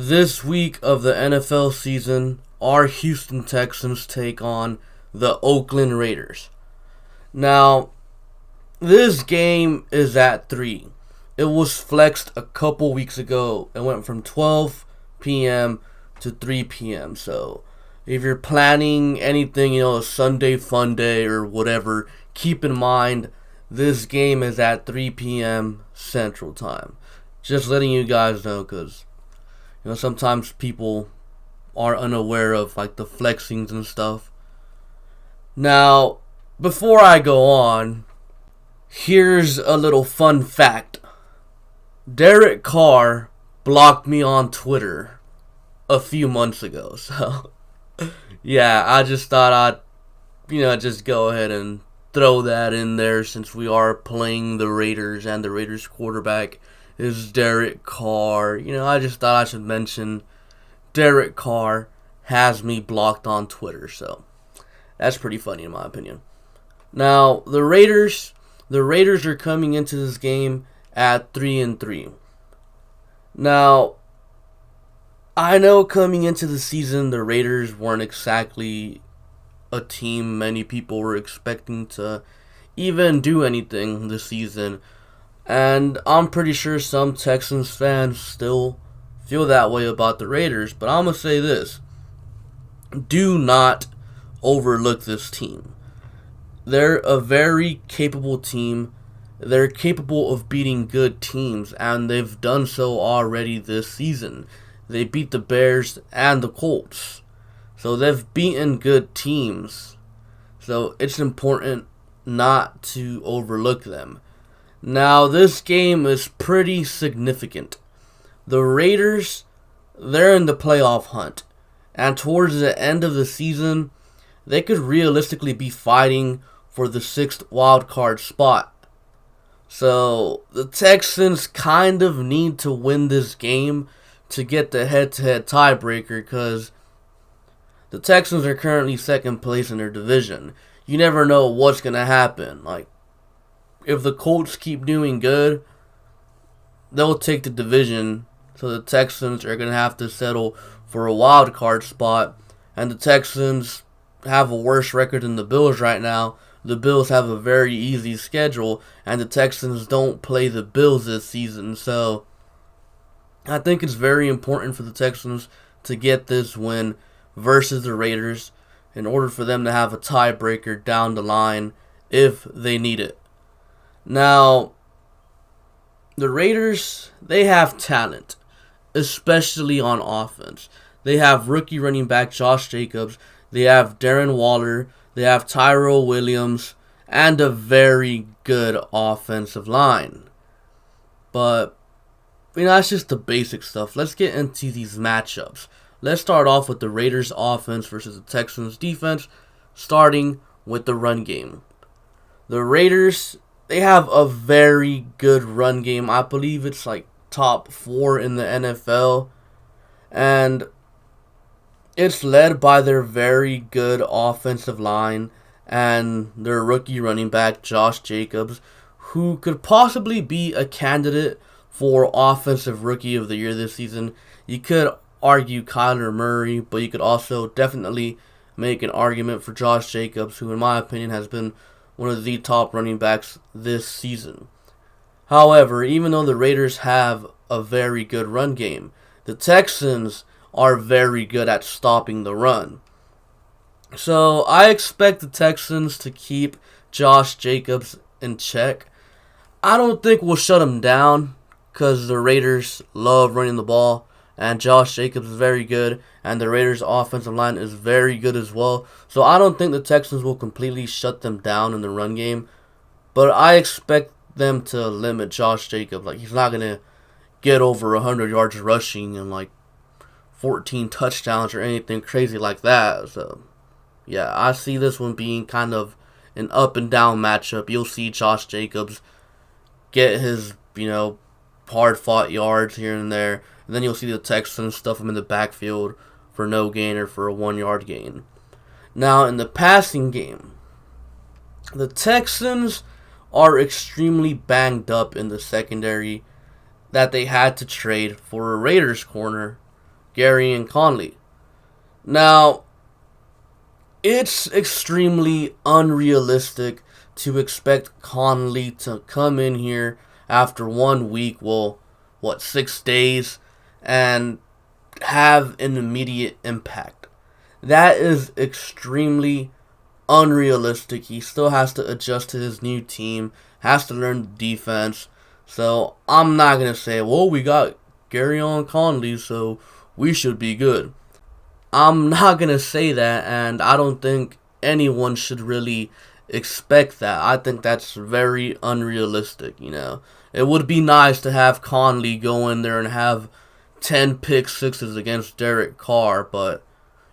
This week of the NFL season, our Houston Texans take on the Oakland Raiders. Now, this game is at 3. It was flexed a couple weeks ago. It went from 12 p.m. to 3 p.m. So, if you're planning anything, a Sunday fun day or whatever, keep in mind this game is at 3 p.m. Central Time. Just letting you guys know, because sometimes people are unaware of the flexings and stuff. Now, before I go on, here's a little fun fact. Derek Carr blocked me on Twitter a few months ago. So, yeah, I just thought I'd, just go ahead and throw that in there since we are playing the Raiders and the Raiders quarterback is Derek Carr. I just thought I should mention Derek Carr has me blocked on Twitter, so that's pretty funny in my opinion. Now, the Raiders are coming into this game at 3-3. Now, I know coming into the season, the Raiders weren't exactly a team many people were expecting to even do anything this season. And I'm pretty sure some Texans fans still feel that way about the Raiders. But I'm going to say this. Do not overlook this team. They're a very capable team. They're capable of beating good teams. And they've done so already this season. They beat the Bears and the Colts. So they've beaten good teams. So it's important not to overlook them. Now, this game is pretty significant. The Raiders, they're in the playoff hunt. And towards the end of the season, they could realistically be fighting for the 6th wildcard spot. So, the Texans kind of need to win this game to get the head-to-head tiebreaker because the Texans are currently 2nd place in their division. You never know what's going to happen. If the Colts keep doing good, they'll take the division. So the Texans are going to have to settle for a wild card spot. And the Texans have a worse record than the Bills right now. The Bills have a very easy schedule. And the Texans don't play the Bills this season. So I think it's very important for the Texans to get this win versus the Raiders in order for them to have a tiebreaker down the line if they need it. Now, the Raiders, they have talent, especially on offense. They have rookie running back Josh Jacobs. They have Darren Waller. They have Tyrell Williams. And a very good offensive line. But, that's just the basic stuff. Let's get into these matchups. Let's start off with the Raiders offense versus the Texans defense, starting with the run game. The Raiders, they have a very good run game. I believe it's top 4 in the NFL. And it's led by their very good offensive line and their rookie running back, Josh Jacobs, who could possibly be a candidate for Offensive Rookie of the Year this season. You could argue Kyler Murray, but you could also definitely make an argument for Josh Jacobs, who in my opinion has been one of the top running backs this season. However, even though the Raiders have a very good run game, the Texans are very good at stopping the run. So I expect the Texans to keep Josh Jacobs in check. I don't think we'll shut him down because the Raiders love running the ball. And Josh Jacobs is very good. And the Raiders' offensive line is very good as well. So I don't think the Texans will completely shut them down in the run game. But I expect them to limit Josh Jacobs. He's not going to get over 100 yards rushing and 14 touchdowns or anything crazy like that. So, yeah, I see this one being kind of an up and down matchup. You'll see Josh Jacobs get his, hard-fought yards here and there. And then you'll see the Texans stuff him in the backfield for no gain or for a 1-yard gain. Now, in the passing game, the Texans are extremely banged up in the secondary that they had to trade for a Raiders corner Gary and Conley. Now, it's extremely unrealistic to expect Conley to come in here after 1 week, well, 6 days, and have an immediate impact. That is extremely unrealistic. He still has to adjust to his new team, has to learn the defense. So I'm not going to say, well, we got Gary on Conley, so we should be good. I'm not going to say that, and I don't think anyone should really expect that. I think that's very unrealistic, you know. It would be nice to have Conley go in there and have 10 pick sixes against Derek Carr, but,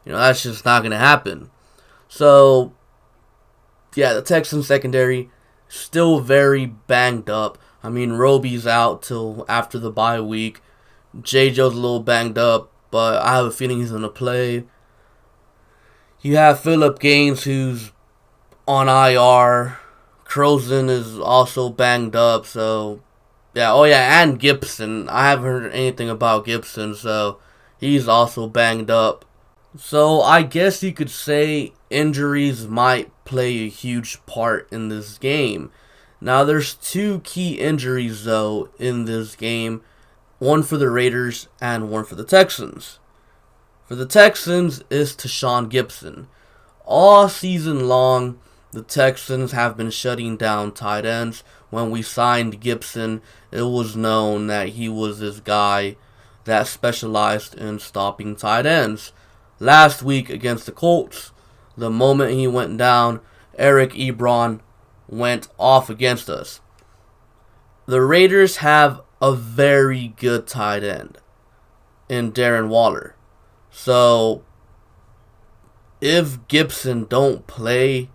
you know, that's just not going to happen. So, yeah, the Texans secondary still very banged up. I mean, Roby's out till after the bye week. J.Jo's a little banged up, but I have a feeling he's going to play. You have Phillip Gaines, who's on IR. Crozen is also banged up, so yeah. Oh yeah, and Gibson. I haven't heard anything about Gibson, so he's also banged up. So I guess you could say injuries might play a huge part in this game. Now there's two key injuries though in this game. One for the Raiders and one for the Texans. For the Texans is Tashaun Gibson. All season long, the Texans have been shutting down tight ends. When we signed Gibson, it was known that he was this guy that specialized in stopping tight ends. Last week against the Colts, the moment he went down, Eric Ebron went off against us. The Raiders have a very good tight end in Darren Waller. So, if Gibson don't play,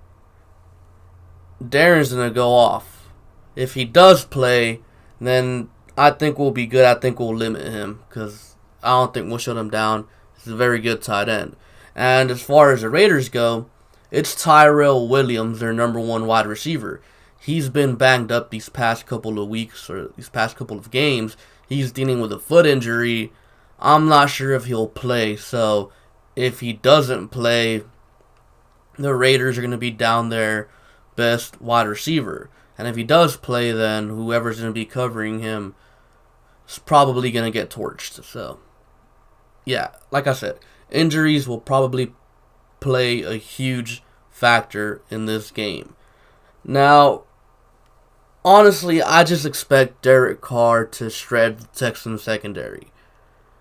Darren's going to go off. If he does play, then I think we'll be good. I think we'll limit him because I don't think we'll shut him down. He's a very good tight end. And as far as the Raiders go, it's Tyrell Williams, their number one wide receiver. He's been banged up these past couple of weeks or these past couple of games. He's dealing with a foot injury. I'm not sure if he'll play. So if he doesn't play, the Raiders are going to be down their best wide receiver. And if he does play, then whoever's going to be covering him is probably going to get torched. So, yeah, like I said, injuries will probably play a huge factor in this game. Now, honestly, I just expect Derek Carr to shred the Texans secondary.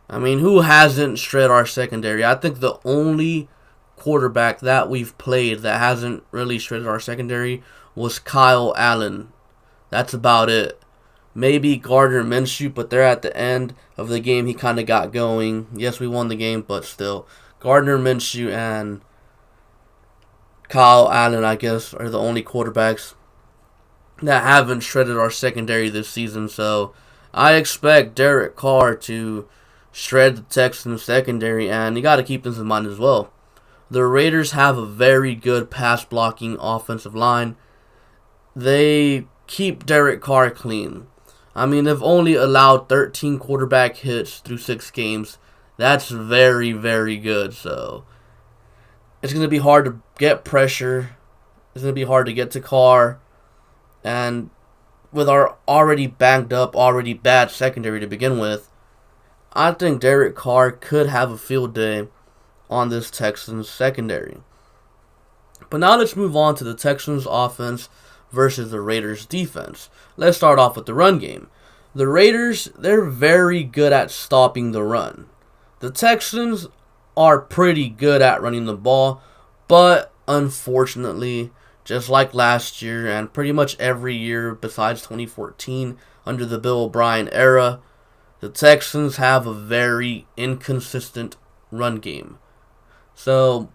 I mean, who hasn't shred our secondary? I think the only quarterback that we've played that hasn't really shredded our secondary was Kyle Allen. That's about it. Maybe Gardner Minshew, but they're at the end of the game. He kind of got going. Yes, we won the game, but still. Gardner Minshew and Kyle Allen, I guess, are the only quarterbacks that haven't shredded our secondary this season. So I expect Derek Carr to shred the Texans secondary, and you got to keep this in mind as well. The Raiders have a very good pass blocking offensive line. They keep Derek Carr clean. I mean, they've only allowed 13 quarterback hits through 6 games. That's very, very good. So it's going to be hard to get pressure. It's going to be hard to get to Carr. And with our already banged up, already bad secondary to begin with, I think Derek Carr could have a field day on this Texans secondary. But now let's move on to the Texans offense versus the Raiders defense. Let's start off with the run game. The Raiders, they're very good at stopping the run. The Texans are pretty good at running the ball, but unfortunately, just like last year and pretty much every year besides 2014 under the Bill O'Brien era, the Texans have a very inconsistent run game. So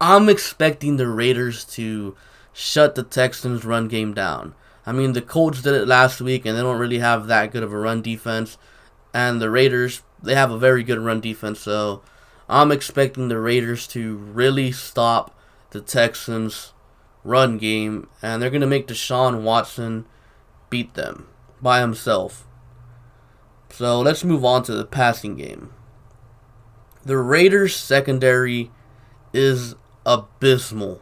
I'm expecting the Raiders to shut the Texans' run game down. I mean, the Colts did it last week, and they don't really have that good of a run defense. And the Raiders, they have a very good run defense. So I'm expecting the Raiders to really stop the Texans' run game. And they're going to make Deshaun Watson beat them by himself. So let's move on to the passing game. The Raiders secondary is abysmal.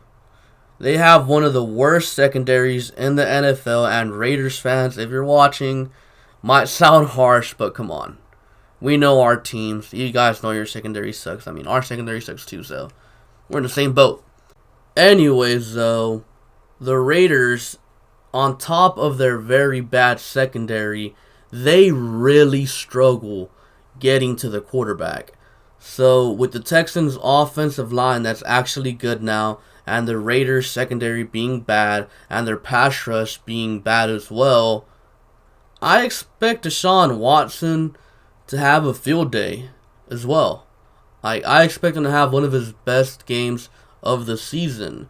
They have one of the worst secondaries in the NFL, and Raiders fans, if you're watching, might sound harsh, but come on. We know our teams. You guys know your secondary sucks. I mean, our secondary sucks too, so we're in the same boat. Anyways, though, the Raiders, on top of their very bad secondary, they really struggle getting to the quarterback. So, with the Texans' offensive line that's actually good now, and the Raiders' secondary being bad, and their pass rush being bad as well, I expect Deshaun Watson to have a field day as well. I expect him to have one of his best games of the season.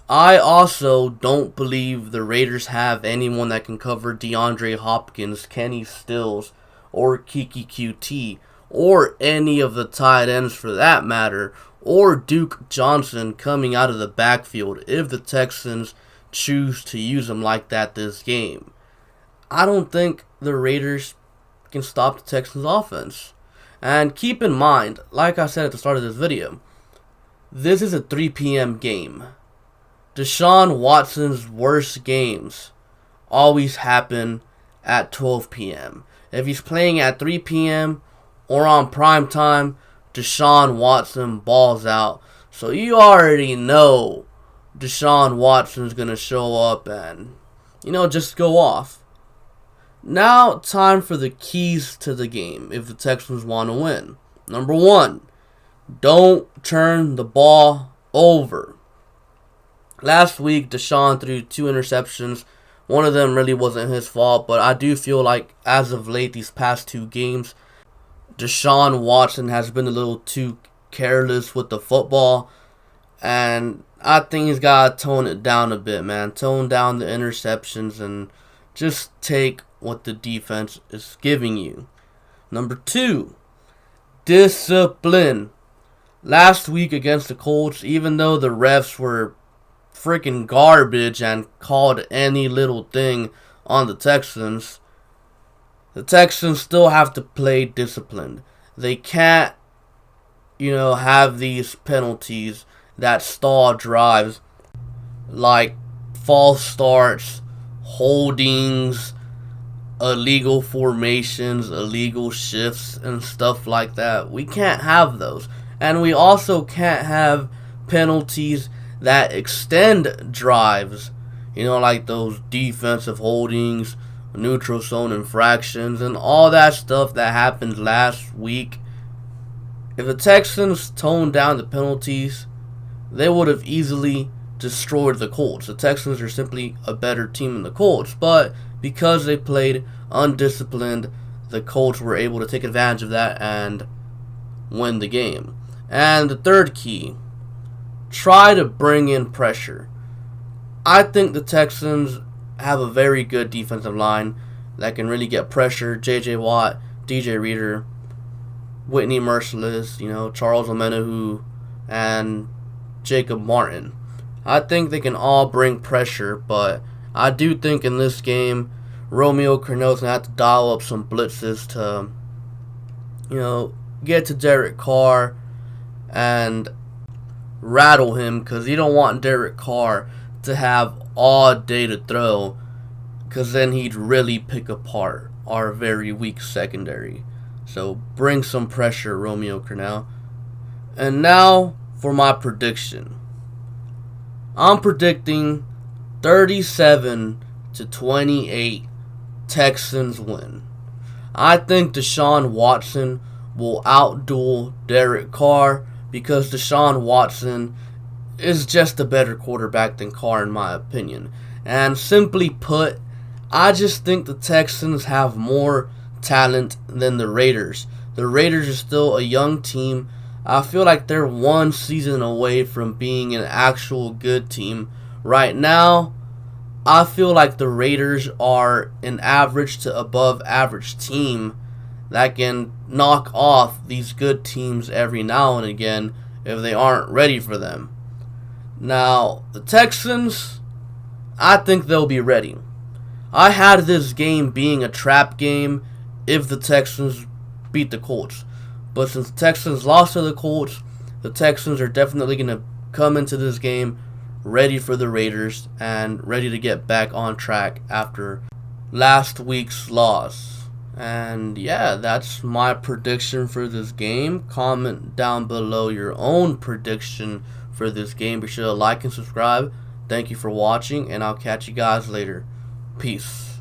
I also don't believe the Raiders have anyone that can cover DeAndre Hopkins, Kenny Stills, or Kiki QT, or any of the tight ends for that matter, or Duke Johnson coming out of the backfield if the Texans choose to use him like that this game. I don't think the Raiders can stop the Texans' offense. And keep in mind, like I said at the start of this video, this is a 3 p.m. game. Deshaun Watson's worst games always happen at 12 p.m. If he's playing at 3 p.m. or on prime time, Deshaun Watson balls out. So you already know Deshaun Watson's going to show up and, just go off. Now, time for the keys to the game if the Texans want to win. Number 1, don't turn the ball over. Last week, Deshaun threw 2 interceptions. One of them really wasn't his fault, but I do feel like as of late, these past 2 games, Deshaun Watson has been a little too careless with the football, and I think he's got to tone it down a bit, man. Tone down the interceptions and just take what the defense is giving you. Number 2, discipline. Last week against the Colts, even though the refs were freaking garbage and called any little thing on the Texans still have to play disciplined. They can't, have these penalties that stall drives, like false starts, holdings, illegal formations, illegal shifts, and stuff like that. We can't have those. And we also can't have penalties that extend drives, like those defensive holdings, neutral zone infractions, and all that stuff that happened last week. If the Texans toned down the penalties, they would have easily destroyed the Colts. The Texans are simply a better team than the Colts, but because they played undisciplined, the Colts were able to take advantage of that and win the game. And the third key, try to bring in pressure. I think the Texans have a very good defensive line that can really get pressure. J.J. Watt, DJ Reader, Whitney Merciless, Charles Omenihu, and Jacob Martin. I think they can all bring pressure, but I do think in this game, Romeo Crennel's going to have to dial up some blitzes to, get to Derek Carr and rattle him, because you don't want Derek Carr to have all day to throw, because then he'd really pick apart our very weak secondary. So bring some pressure, Romeo Crennel. And now for my prediction. I'm predicting 37-28 Texans win. I think Deshaun Watson will outduel Derek Carr, because Deshaun Watson is just a better quarterback than Carr in my opinion. And simply put, I just think the Texans have more talent than the Raiders. The Raiders are still a young team. I feel like they're one season away from being an actual good team. Right now, I feel like the Raiders are an average to above average team that can knock off these good teams every now and again if they aren't ready for them. Now, the Texans, I think they'll be ready. I had this game being a trap game if the Texans beat the Colts. But since the Texans lost to the Colts, the Texans are definitely going to come into this game ready for the Raiders and ready to get back on track after last week's loss. And yeah, that's my prediction for this game. Comment down below your own prediction for this game. Be sure to like and subscribe. Thank you for watching, and I'll catch you guys later. Peace.